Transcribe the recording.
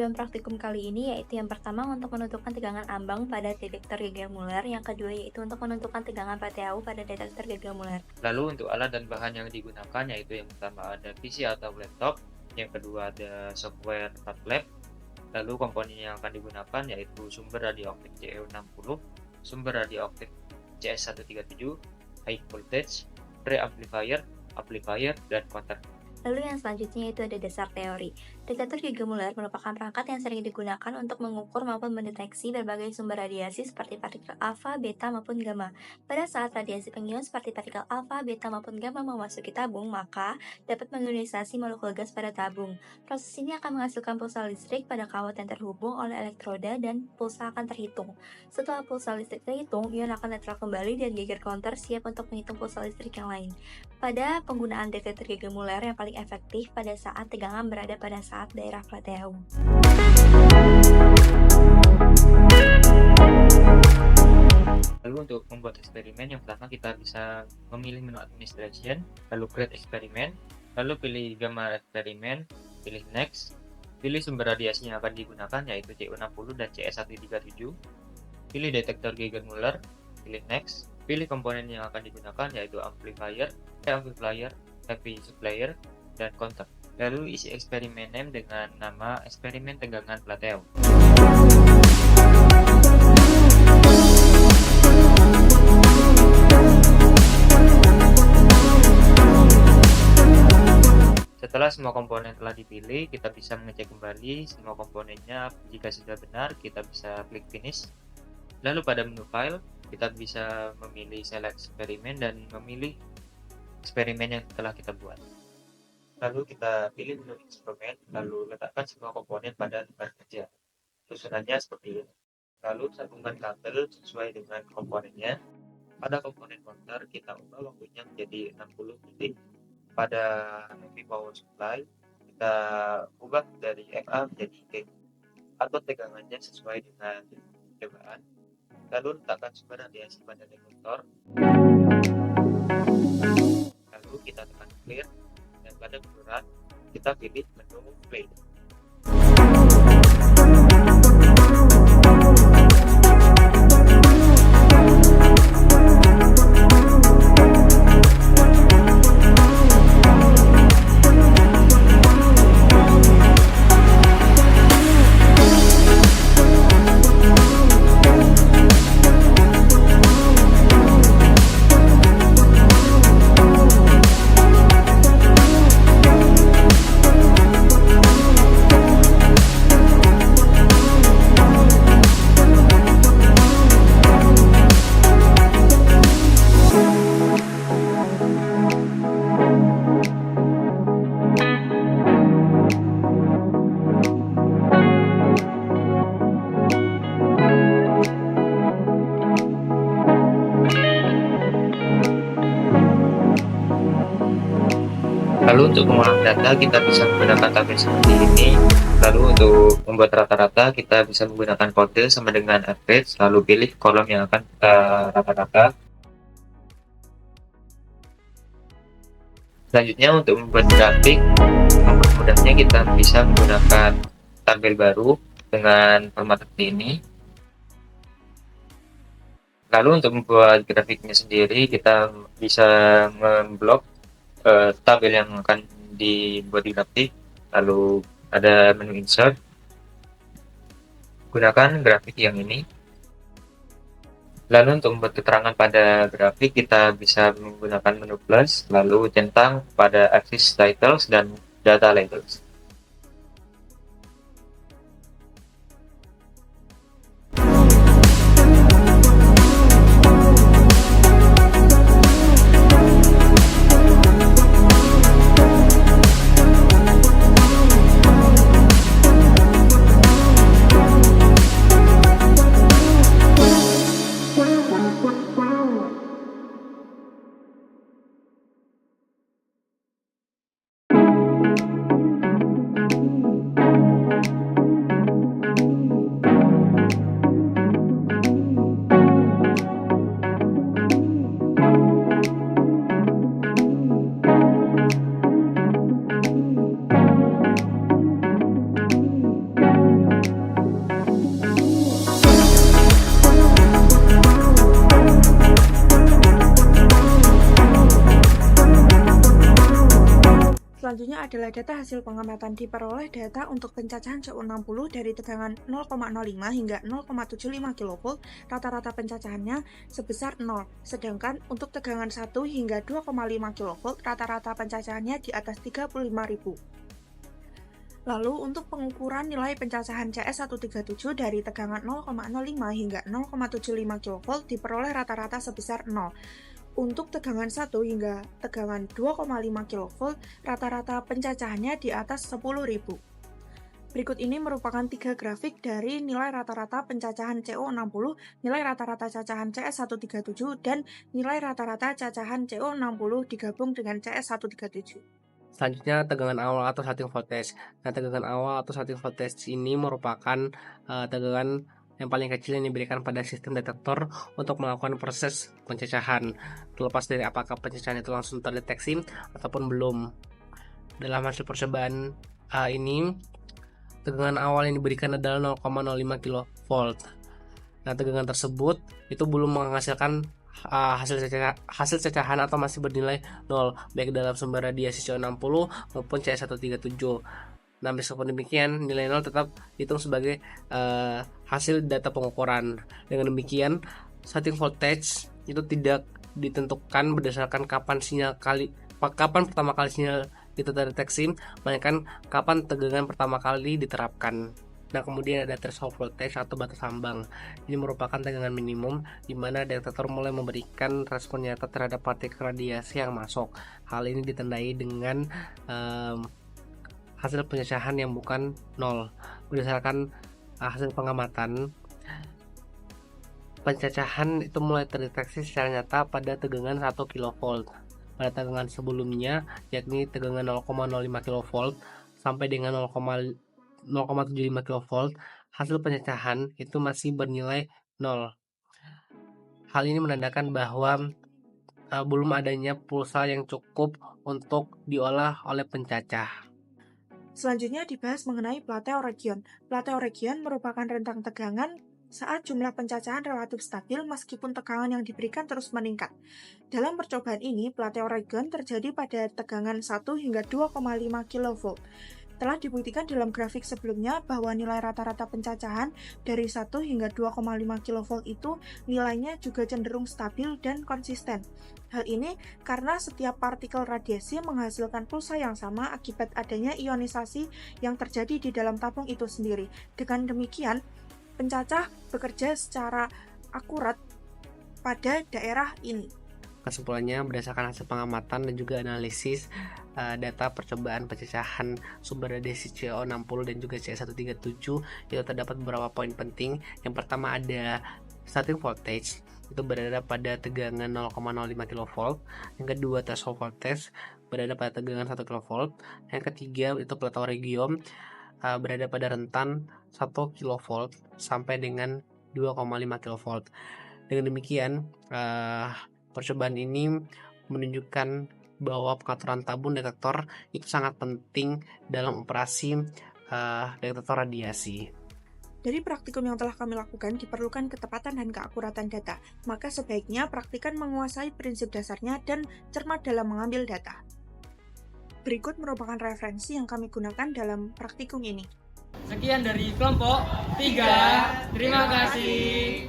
tujuan praktikum kali ini yaitu yang pertama untuk menentukan tegangan ambang pada detektor Geiger Muller, yang kedua yaitu untuk menentukan tegangan PTAU pada detektor Geiger Muller. Lalu untuk alat dan bahan yang digunakan yaitu yang pertama ada PC atau laptop, yang kedua ada software MATLAB, lalu komponen yang akan digunakan yaitu sumber radioaktif CE60, sumber radioaktif CS137, high voltage, preamplifier, amplifier, dan kontak. Lalu yang selanjutnya itu ada dasar teori. Detektor Geiger Muller merupakan perangkat yang sering digunakan untuk mengukur maupun mendeteksi berbagai sumber radiasi seperti partikel alfa, beta, maupun gamma. Pada saat radiasi pengion seperti partikel alfa, beta, maupun gamma memasuki tabung, maka dapat mengionisasi molekul gas pada tabung. Proses ini akan menghasilkan pulsa listrik pada kawat yang terhubung oleh elektroda dan pulsa akan terhitung. Setelah pulsa listrik terhitung, ion akan netral kembali dan Geiger counter siap untuk menghitung pulsa listrik yang lain. Pada penggunaan detektor Geiger Muller yang paling efektif pada saat tegangan berada pada saat daerah plateau. Lalu untuk membuat eksperimen, yang pertama kita bisa memilih menu administration, lalu create eksperimen, lalu pilih gamma eksperimen, pilih next, pilih sumber radiasi yang akan digunakan yaitu CU60 dan CS137, pilih detektor Geiger Muller, pilih next, pilih komponen yang akan digunakan yaitu amplifier, amplifier, heavy supplier, dan kontak. Lalu isi eksperimen name dengan nama eksperimen tegangan plateau. Setelah semua komponen telah dipilih, kita bisa mengecek kembali semua komponennya. Jika sudah benar, kita bisa klik finish. Lalu pada menu file, kita bisa memilih select eksperimen dan memilih eksperimen yang telah kita buat. Lalu kita pilih menu instrumen, lalu letakkan semua komponen pada tempat kerja. Susunannya seperti ini. Lalu sambungkan kabel sesuai dengan komponennya. Pada komponen motor, kita ubah waktunya menjadi 60 detik. Pada heavy power supply, kita ubah dari FA menjadi K. Atur tegangannya sesuai dengan percobaan. Lalu letakkan sumber radiasi pada detektor. Lalu kita tekan clear, dan pada menu run, kita pilih menu play. Lalu untuk mengolah data, kita bisa menggunakan tabel seperti ini. Lalu untuk membuat rata-rata, kita bisa menggunakan kode sama dengan average, lalu pilih kolom yang akan kita rata-rata. Selanjutnya untuk membuat grafik, mudahnya kita bisa menggunakan tabel baru dengan format seperti ini. Lalu untuk membuat grafiknya sendiri, kita bisa memblok tabel yang akan dibuat di grafik. Lalu ada menu insert, gunakan grafik yang ini. Lalu untuk membuat keterangan pada grafik, kita bisa menggunakan menu plus, lalu centang pada axis titles dan data labels. Selanjutnya adalah data hasil pengamatan. Diperoleh data untuk pencacahan CO60 dari tegangan 0,05 hingga 0,75 kV, rata-rata pencacahannya sebesar 0. Sedangkan untuk tegangan 1 hingga 2,5 kV, rata-rata pencacahannya di atas 35.000. Lalu untuk pengukuran nilai pencacahan CS137 dari tegangan 0,05 hingga 0,75 kV diperoleh rata-rata sebesar 0. Untuk tegangan 1 hingga tegangan 2,5 kV, rata-rata pencacahannya di atas 10.000. Berikut ini merupakan 3 grafik dari nilai rata-rata pencacahan CO60, nilai rata-rata cacahan CS137, dan nilai rata-rata cacahan CO60 digabung dengan CS137. Selanjutnya tegangan awal atau starting voltage. Nah, tegangan awal atau starting voltage ini merupakan tegangan yang paling kecil yang diberikan pada sistem detektor untuk melakukan proses pencacahan, terlepas dari apakah pencacahan itu langsung terdeteksi ataupun belum. Dalam hasil percobaan ini, tegangan awal yang diberikan adalah 0,05 kV. Nah, tegangan tersebut itu belum menghasilkan hasil cacahan atau masih bernilai 0 baik dalam sumber radiasi CO60 maupun CS137. Nah, meskipun demikian nilai 0 tetap dihitung sebagai hasil data pengukuran. Dengan demikian starting voltage itu tidak ditentukan berdasarkan kapan pertama kali sinyal itu terdeteksi, melainkan kapan tegangan pertama kali diterapkan. Nah, kemudian ada threshold voltage atau batas ambang. Ini merupakan tegangan minimum di mana detektor mulai memberikan respon nyata terhadap partikel radiasi yang masuk. Hal ini ditandai dengan hasil pencacahan yang bukan 0. Berdasarkan hasil pengamatan, pencacahan itu mulai terdeteksi secara nyata pada tegangan 1 kV. Pada tegangan sebelumnya, yakni tegangan 0,05 kV sampai dengan 0,75 kV, hasil pencacahan itu masih bernilai 0. Hal ini menandakan bahwa belum adanya pulsa yang cukup untuk diolah oleh pencacah. Selanjutnya dibahas mengenai plateo region. Plateo region merupakan rentang tegangan saat jumlah pencacahan relatif stabil meskipun tegangan yang diberikan terus meningkat. Dalam percobaan ini, plateo region terjadi pada tegangan 1 hingga 2,5 kV. Telah dibuktikan dalam grafik sebelumnya bahwa nilai rata-rata pencacahan dari 1 hingga 2,5 kV itu nilainya juga cenderung stabil dan konsisten. Hal ini karena setiap partikel radiasi menghasilkan pulsa yang sama akibat adanya ionisasi yang terjadi di dalam tabung itu sendiri. Dengan demikian, pencacah bekerja secara akurat pada daerah ini. Kesimpulannya, berdasarkan hasil pengamatan dan juga analisis data percobaan pencacahan sumber radiasi CO60 dan juga CS137, itu terdapat beberapa poin penting. Yang pertama ada starting voltage, itu berada pada tegangan 0,05 kV. Yang kedua threshold voltage berada pada tegangan 1 kV. Yang ketiga itu plateo region berada pada rentan 1 kV sampai dengan 2,5 kV. Dengan demikian, percobaan ini menunjukkan bahwa pengaturan tabung detektor itu sangat penting dalam operasi detektor radiasi. Dari praktikum yang telah kami lakukan diperlukan ketepatan dan keakuratan data, maka sebaiknya praktikan menguasai prinsip dasarnya dan cermat dalam mengambil data. Berikut merupakan referensi yang kami gunakan dalam praktikum ini. Sekian dari kelompok 3. Terima kasih.